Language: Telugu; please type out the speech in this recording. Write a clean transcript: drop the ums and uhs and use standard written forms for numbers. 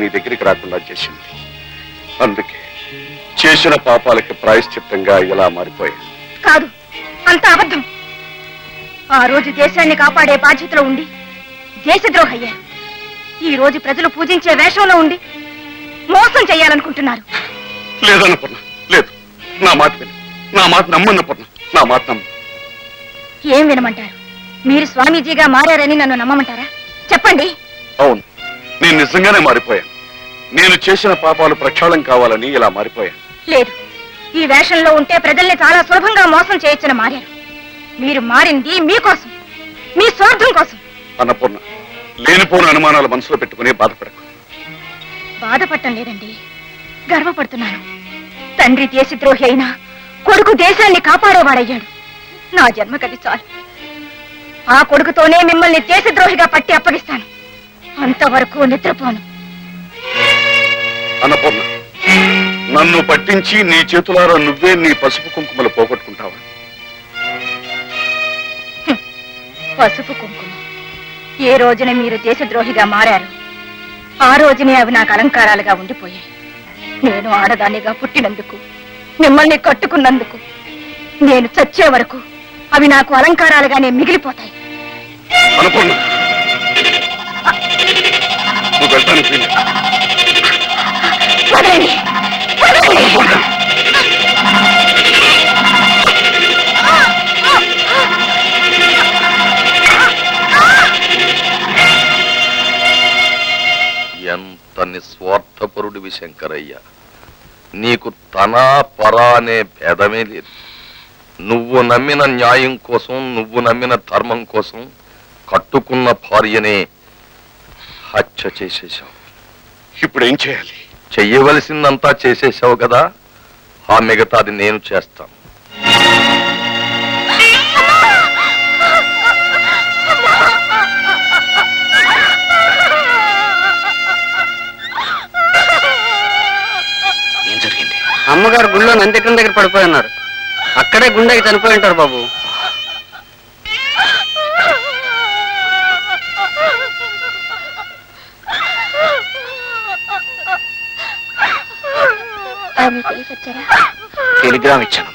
నీ దగ్గరికి రాకుండా చేసింది. అందుకే చేసిన పాపాలకి ప్రాయశ్చిత్తంగా ఇలా మారిపోయాయి. కాదు, అంత అబద్ధం. ఆ రోజు దేశాన్ని కాపాడే బాధ్యతలో ఉండి దేశద్రోహి అయ్యారు. ఈ రోజు ప్రజలు పూజించే వేషంలో ఉండి మోసం చేయాలనుకుంటున్నారు. లేదన్నపూర్ణ, లేదు. నా మాట విను, నా మాట నమ్మన్నపూర్ణ, నా మాట నమ్ము. ఏం వినమంటారు? మీరు స్వామీజీగా మారారని నన్ను నమ్మమంటారా? చెప్పండి. అవును, నేను నిజంగానే మారిపోయాను. నేను చేసిన పాపాలు ప్రక్షాళన కావాలని ఇలా మారిపోయాను. లేదు, ఈ వేషంలో ఉంటే ప్రజల్ని చాలా సులభంగా మోసం చేయొచ్చని మారారు. మీరు మారింది మీకోసం, మీ స్వార్థం కోసం. అన్నపూర్ణ, లేనిపోని అనుమానాలు మనసులో పెట్టుకుని బాధపడకు. బాధపడటం లేదండి, గర్వపడుతున్నాను. తండ్రి దేశద్రోహి అయినా కొడుకు దేశాన్ని కాపాడేవాడయ్యాడు. నా జన్మకది చాలు. ఆ కొడుకుతోనే మిమ్మల్ని దేశద్రోహిగా పట్టి అప్పగిస్తాను. అంతవరకు నిద్రపోను. అన్నపూర్ణ, నన్ను పట్టించి నీ చేతులారా నువ్వే నీ పసుపు కుంకుమలు పోగొట్టుకుంటావా? పసుపు కుంకుమ ఏ రోజున మీరు దేశద్రోహిగా మారారు ఆ రోజునే అవి నాకు అలంకారాలుగా ఉండిపోయాయి. నేను ఆడదానిగా పుట్టినందుకు, మిమ్మల్ని కట్టుకున్నందుకు, నేను చచ్చే వరకు అవి నాకు అలంకారాలుగానే మిగిలిపోతాయి. అన్నపూర్ణ, నువ్వు వెళ్తానికి వీలు. వదలండి, వదలండి. ఎంత నిస్వార్థపరుడివి శంకరయ్య. నీకు తనా పరా అనే భేదమే లేదు. నువ్వు నమ్మిన న్యాయం కోసం, నువ్వు నమ్మిన ధర్మం కోసం కట్టుకున్న భార్యనే హత్య చేసేశావు. ఇప్పుడు ఏం చేయాలి? చెయ్యవలసిందంతా చేసేశావు కదా, ఆ మిగతాది నేను చేస్తాను. ఏం జరిగింది? అమ్మగారు గుళ్ళో నందికం దగ్గర పడిపోయి ఉన్నారు. అక్కడే గుండెకి చనిపోయి ఉంటారు బాబు. టెలిగ్రామ్ ఇచ్చాను.